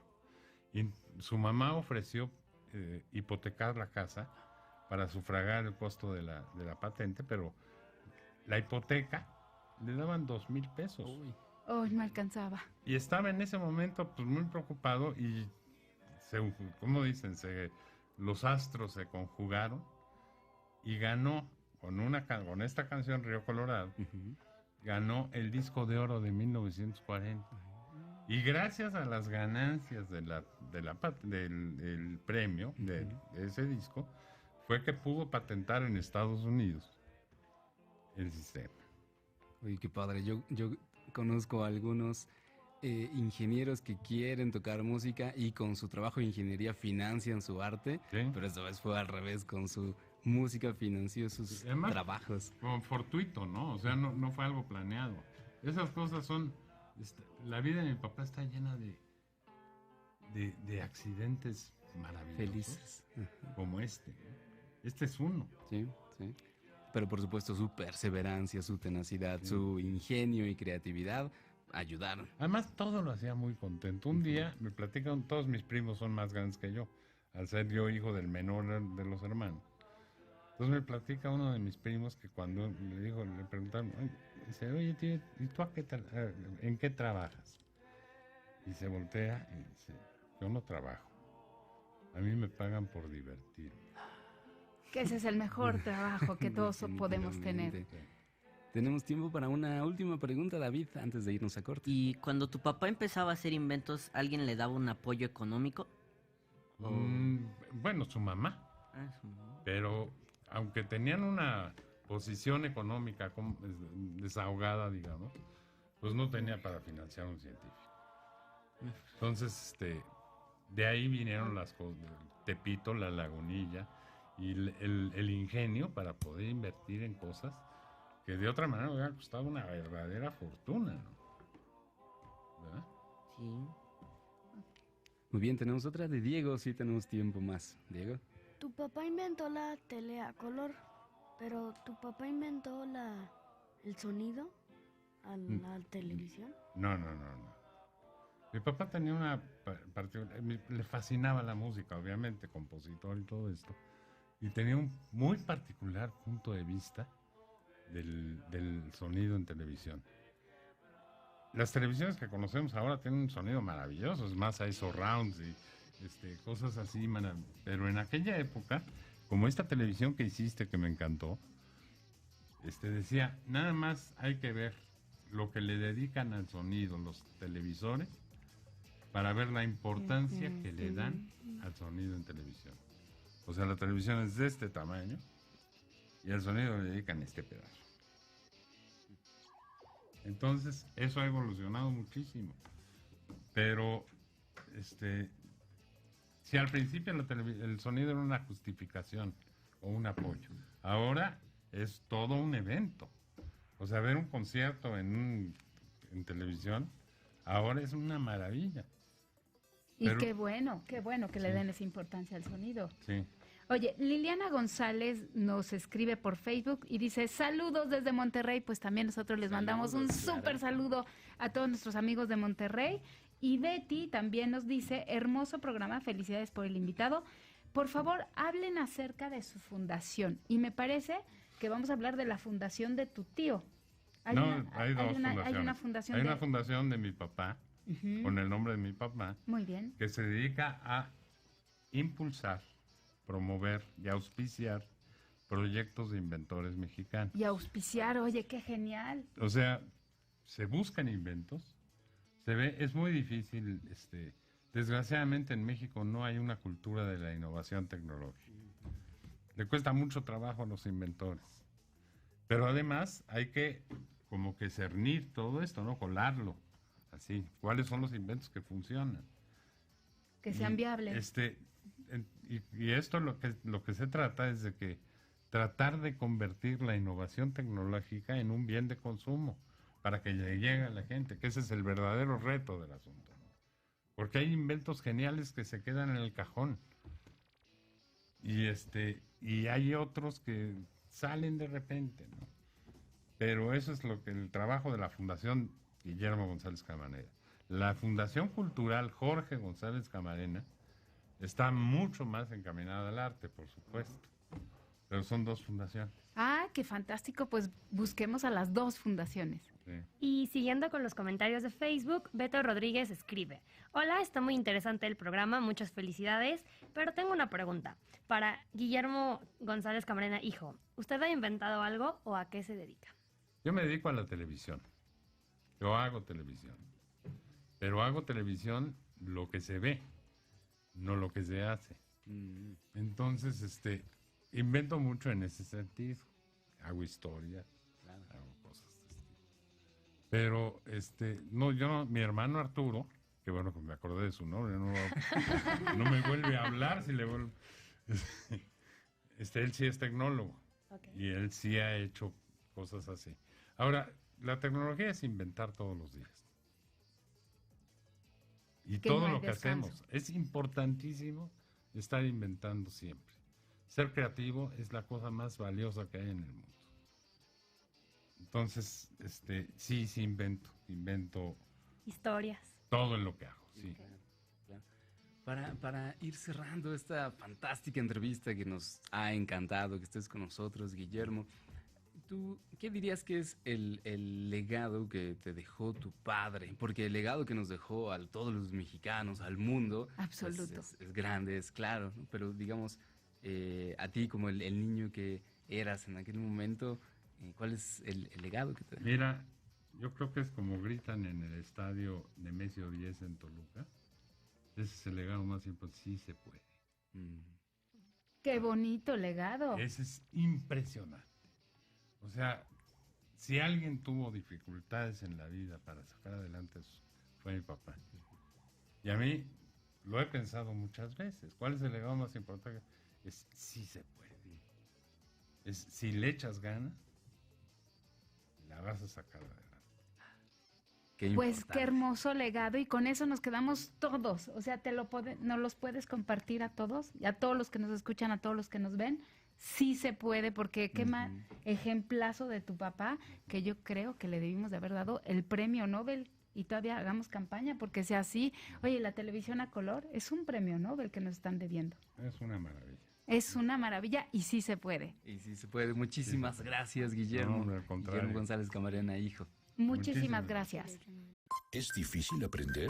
Y su mamá ofreció hipotecar la casa para sufragar el costo de la patente, pero la hipoteca le daban 2,000 pesos. No alcanzaba. Y estaba en ese momento pues muy preocupado y, ¿cómo dicen? Los astros se conjugaron y ganó con esta canción Río Colorado, ganó el disco de oro de 1940. Y gracias a las ganancias del premio de ese disco, fue que pudo patentar en Estados Unidos el sistema. Uy, qué padre. Yo conozco a algunos ingenieros que quieren tocar música y con su trabajo de ingeniería financian su arte, pero esta vez fue al revés, con su música financió sus trabajos. Como fortuito, ¿no? O sea, no fue algo planeado. Esas cosas son... la vida de mi papá está llena de accidentes maravillosos. Felices. Como este. Este es uno. Sí. Pero por supuesto su perseverancia, su tenacidad, su ingenio y creatividad ayudaron. Además todo lo hacía muy contento. Un día me platican, todos mis primos son más grandes que yo, al ser yo hijo del menor de los hermanos. Entonces me platica uno de mis primos que cuando le preguntaron, dice, oye tío, ¿y tú en qué trabajas? Y se voltea y dice, yo no trabajo, a mí me pagan por divertirme. Que ese es el mejor trabajo que todos podemos tener. Tenemos tiempo para una última pregunta, David, antes de irnos a corte. ¿Y cuando tu papá empezaba a hacer inventos, alguien le daba un apoyo económico? Bueno, su mamá. Pero aunque tenían una posición económica desahogada, digamos, pues no tenía para financiar un científico. Entonces, de ahí vinieron las cosas, Tepito, la Lagunilla, y el ingenio para poder invertir en cosas que de otra manera hubiera costado una verdadera fortuna, ¿no? ¿Verdad? Sí. Muy bien, tenemos otra de Diego, sí tenemos tiempo más. Diego. Tu papá inventó la tele a color, pero tu papá inventó el sonido a la televisión. No. Mi papá tenía una le fascinaba la música, obviamente, compositor y todo esto. Y tenía un muy particular punto de vista del sonido en televisión. Las televisiones que conocemos ahora tienen un sonido maravilloso, es más, hay surrounds y cosas así, pero en aquella época, como esta televisión que hiciste que me encantó, decía, nada más hay que ver lo que le dedican al sonido los televisores para ver la importancia que le dan al sonido en televisión. O sea, la televisión es de este tamaño y al sonido le dedican este pedazo. Entonces, eso ha evolucionado muchísimo. Pero, si al principio el sonido era una justificación o un apoyo, ahora es todo un evento. O sea, ver un concierto en televisión, ahora es una maravilla. Y qué bueno que le den esa importancia al sonido. Sí. Oye, Liliana González nos escribe por Facebook y dice, saludos desde Monterrey. Pues también nosotros les mandamos un súper saludo a todos nuestros amigos de Monterrey. Y Betty también nos dice, hermoso programa, felicidades por el invitado. Por favor, hablen acerca de su fundación. Y me parece que vamos a hablar de la fundación de tu tío. Hay dos fundaciones. Hay una fundación de mi papá, con el nombre de mi papá. Muy bien. Que se dedica a impulsar, promover y auspiciar proyectos de inventores mexicanos. Y auspiciar, oye, qué genial. O sea, se buscan inventos, es muy difícil, desgraciadamente en México no hay una cultura de la innovación tecnológica. Le cuesta mucho trabajo a los inventores. Pero además hay que como que cernir todo esto, ¿no? Colarlo, así. ¿Cuáles son los inventos que funcionan? Que sean viables. Y esto lo que se trata es de que tratar de convertir la innovación tecnológica en un bien de consumo para que le llegue a la gente, que ese es el verdadero reto del asunto, ¿no? Porque hay inventos geniales que se quedan en el cajón y hay otros que salen de repente, ¿no? Pero eso es el trabajo de la Fundación Guillermo González Camarena. La Fundación Cultural Jorge González Camarena está mucho más encaminada al arte, por supuesto. Pero son dos fundaciones. Ah, qué fantástico. Pues busquemos a las dos fundaciones. Sí. Y siguiendo con los comentarios de Facebook, Beto Rodríguez escribe: hola, está muy interesante el programa, muchas felicidades, pero tengo una pregunta. Para Guillermo González Camarena, hijo, ¿usted ha inventado algo o a qué se dedica? Yo me dedico a la televisión. Yo hago televisión. Pero hago televisión lo que se ve, no lo que se hace. Entonces, invento mucho en ese sentido. Hago historias, hago cosas de este tipo. Pero, mi hermano Arturo, que bueno que me acordé de su nombre, no me vuelve a hablar si le vuelvo. Él sí es tecnólogo. Okay. Y él sí ha hecho cosas así. Ahora, la tecnología es inventar todos los días. Y todo lo que hacemos. Es importantísimo estar inventando siempre. Ser creativo es la cosa más valiosa que hay en el mundo. Entonces, sí invento historias. Todo en lo que hago, sí. Claro. Para ir cerrando esta fantástica entrevista que nos ha encantado que estés con nosotros, Guillermo, ¿tú qué dirías que es el legado que te dejó tu padre? Porque el legado que nos dejó a todos los mexicanos, al mundo, absoluto, es grande, es claro, ¿no? Pero digamos, a ti como el niño que eras en aquel momento, ¿cuál es el legado que te dejó? Mira, yo creo que es como gritan en el estadio Nemesio 10 en Toluca. Ese es el legado más importante, sí se puede. ¡Qué bonito legado! Ese es impresionante. O sea, si alguien tuvo dificultades en la vida para sacar adelante, fue mi papá. Y a mí lo he pensado muchas veces. ¿Cuál es el legado más importante? Es sí se puede. Es si le echas ganas, la vas a sacar adelante. Pues qué hermoso legado, y con eso nos quedamos todos. O sea, ¿nos los puedes compartir a todos? Y a todos los que nos escuchan, a todos los que nos ven. Sí se puede, porque qué más ejemplazo de tu papá, que yo creo que le debimos de haber dado el premio Nobel, y todavía hagamos campaña porque sea así. Oye, la televisión a color es un premio Nobel que nos están debiendo. Es una maravilla. Es una maravilla y sí se puede. Y sí se puede. Muchísimas gracias, Guillermo. No, al contrario. Guillermo González Camarena, hijo. Muchísimas gracias. ¿Es difícil aprender?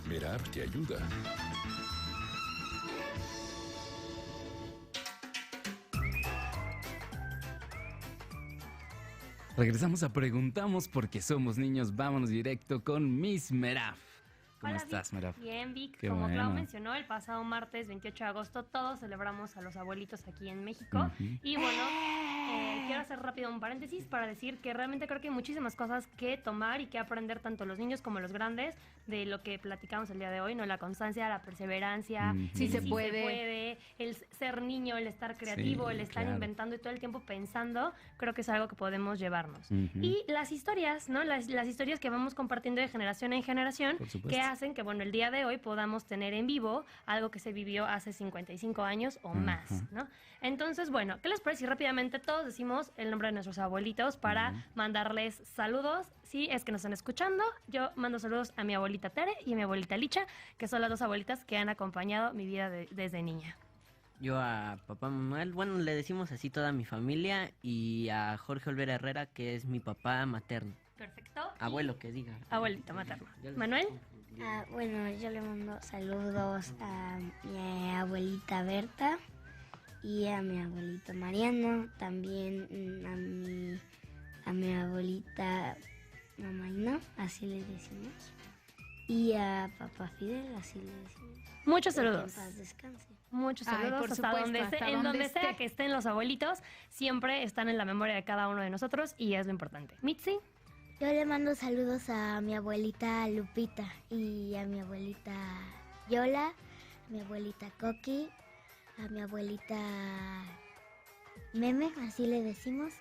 Merab te ayuda. Regresamos a Preguntamos porque somos niños. Vámonos directo con Miss Merab. ¿Cómo estás, Merab? Bien, Vic. Qué Como bueno. Clau mencionó, el pasado martes 28 de agosto todos celebramos a los abuelitos aquí en México. Y bueno, quiero hacer rápido un paréntesis para decir que realmente creo que hay muchísimas cosas que tomar y que aprender tanto los niños como los grandes de lo que platicamos el día de hoy, ¿no? La constancia, la perseverancia, Sí se puede, el ser niño, el estar creativo, el estar inventando y todo el tiempo pensando, creo que es algo que podemos llevarnos. Y las historias, ¿no? Las historias que vamos compartiendo de generación en generación, que hacen que, bueno, el día de hoy podamos tener en vivo algo que se vivió hace 55 años o más, ¿no? Entonces, bueno, ¿qué les parece si rápidamente todos decimos el nombre de nuestros abuelitos para mandarles saludos? Si es que nos están escuchando, yo mando saludos a mi abuelita Tere y a mi abuelita Licha, que son las dos abuelitas que han acompañado mi vida desde niña. Yo a papá Manuel, bueno, le decimos así toda mi familia, y a Jorge Olvera Herrera, que es mi papá materno. Perfecto. Abuelo, que diga. Abuelito materno. ¿Manuel? Bueno, yo le mando saludos a mi abuelita Berta y a mi abuelito Mariano, también a mi abuelita Mamaina, así le decimos, y a papá Fidel, así le decimos. Muchos saludos. Que en paz descanse. Muchos saludos. Por hasta supuesto, en donde sea que estén los abuelitos, siempre están en la memoria de cada uno de nosotros y es lo importante. Mitzi. Yo le mando saludos a mi abuelita Lupita y a mi abuelita Yola, a mi abuelita Coqui, a mi abuelita Meme, así le decimos,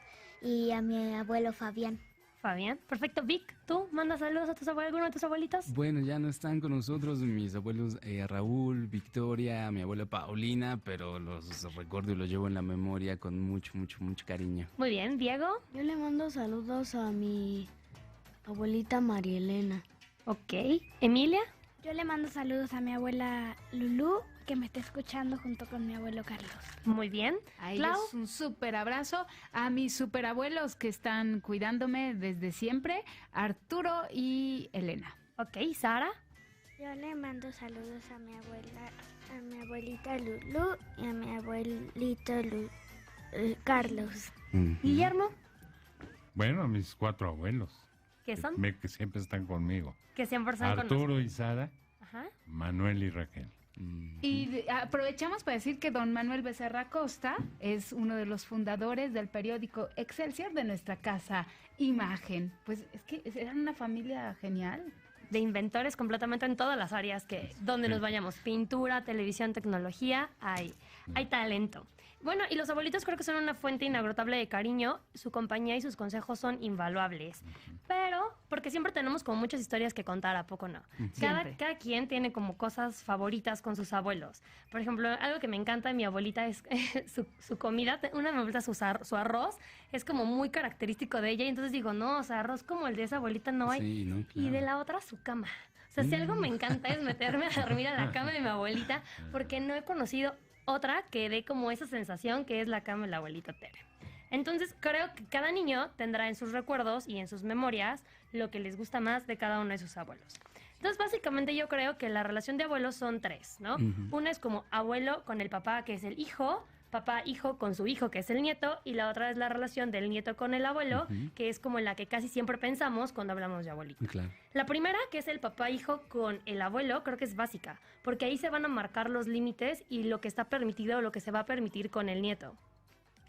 y a mi abuelo Fabián. Fabián, perfecto. Vic, ¿tú mandas saludos a tus abuelos, alguno de tus abuelitos? Bueno, ya no están con nosotros mis abuelos Raúl, Victoria, mi abuela Paulina, pero los recuerdo y los llevo en la memoria con mucho, mucho, mucho cariño. Muy bien, Diego. Yo le mando saludos a mi abuelita María Elena. Ok. Emilia. Yo le mando saludos a mi abuela Lulú, que me está escuchando junto con mi abuelo Carlos. Muy bien. A ellos un súper abrazo. A mis superabuelos que están cuidándome desde siempre, Arturo y Elena. Ok, Sara. Yo le mando saludos a mi abuelita Lulú y a mi abuelito Carlos. Guillermo. Bueno, a mis 4 abuelos. ¿Qué son? Que siempre están conmigo. Que siempre están con Arturo y Sara, Ajá. Manuel y Raquel. Y aprovechamos para decir que don Manuel Becerra Costa es uno de los fundadores del periódico Excelsior, de nuestra casa Imagen. Pues es que eran una familia genial. De inventores completamente en todas las áreas donde nos vayamos. Pintura, televisión, tecnología, hay talento. Bueno, y los abuelitos creo que son una fuente inagotable de cariño. Su compañía y sus consejos son invaluables. Pero, porque siempre tenemos como muchas historias que contar, ¿a poco no? Cada quien tiene como cosas favoritas con sus abuelos. Por ejemplo, algo que me encanta de mi abuelita es su comida. Una de mi abuelita, su arroz, es como muy característico de ella. Y entonces digo, no, o sea, arroz como el de esa abuelita no hay. Sí, no, claro. Y de la otra, su cama. O sea, si algo me encanta es meterme a dormir a la cama de mi abuelita, porque no he conocido otra que dé como esa sensación que es la cama de la abuelita Tere. Entonces, creo que cada niño tendrá en sus recuerdos y en sus memorias lo que les gusta más de cada uno de sus abuelos. Entonces, básicamente yo creo que la relación de abuelos son 3, ¿no? Una es como abuelo con el papá, que es el hijo, papá-hijo con su hijo, que es el nieto, y la otra es la relación del nieto con el abuelo, que es como la que casi siempre pensamos cuando hablamos de abuelito. Claro. La primera, que es el papá-hijo con el abuelo, creo que es básica, porque ahí se van a marcar los límites y lo que está permitido o lo que se va a permitir con el nieto.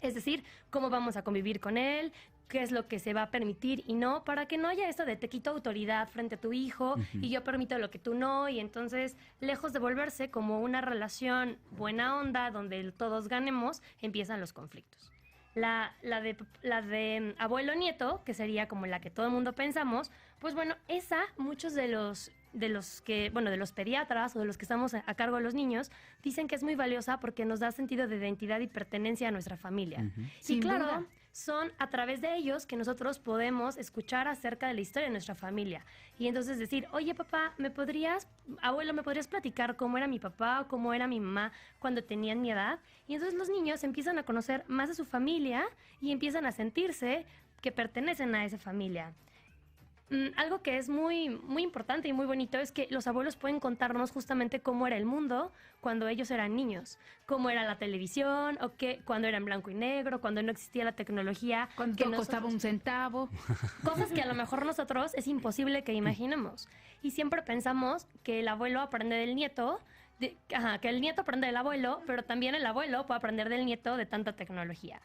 Es decir, cómo vamos a convivir con él, qué es lo que se va a permitir y no, para que no haya esto de te quito autoridad frente a tu hijo y yo permito lo que tú no, y entonces, lejos de volverse como una relación buena onda donde todos ganemos, empiezan los conflictos. La de abuelo-nieto, que sería como la que todo el mundo pensamos, pues bueno, esa, muchos de los pediatras o de los que estamos a cargo de los niños, dicen que es muy valiosa porque nos da sentido de identidad y pertenencia a nuestra familia. Y claro, son a través de ellos que nosotros podemos escuchar acerca de la historia de nuestra familia. Y entonces decir, oye papá, abuelo, ¿me podrías platicar cómo era mi papá o cómo era mi mamá cuando tenían mi edad? Y entonces los niños empiezan a conocer más de su familia y empiezan a sentirse que pertenecen a esa familia. Algo que es muy, muy importante y muy bonito es que los abuelos pueden contarnos justamente cómo era el mundo cuando ellos eran niños, cómo era la televisión, o cuando era en blanco y negro, cuando no existía la tecnología. Cuando costaba un centavo. Cosas que a lo mejor nosotros es imposible que imaginemos. Y siempre pensamos que el abuelo aprende del nieto, que el nieto aprende del abuelo, pero también el abuelo puede aprender del nieto de tanta tecnología.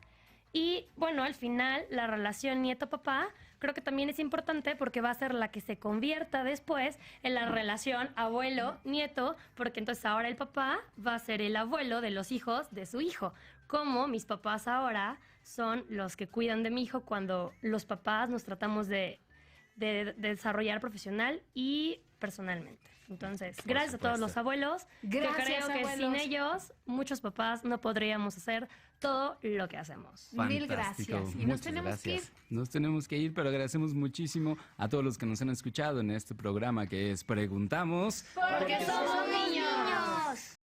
Y bueno, al final la relación nieto-papá creo que también es importante porque va a ser la que se convierta después en la relación abuelo-nieto, porque entonces ahora el papá va a ser el abuelo de los hijos de su hijo, como mis papás ahora son los que cuidan de mi hijo cuando los papás nos tratamos de desarrollar profesional y personalmente. Entonces, gracias a todos los abuelos, Gracias, que creo que abuelos. sin ellos, muchos papás no podríamos hacer todo lo que hacemos. Mil Fantástico. gracias. Y nos Muchas tenemos que ir. gracias. Nos tenemos que ir, pero agradecemos muchísimo a todos los que nos han escuchado en este programa que es Preguntamos. Porque somos niños.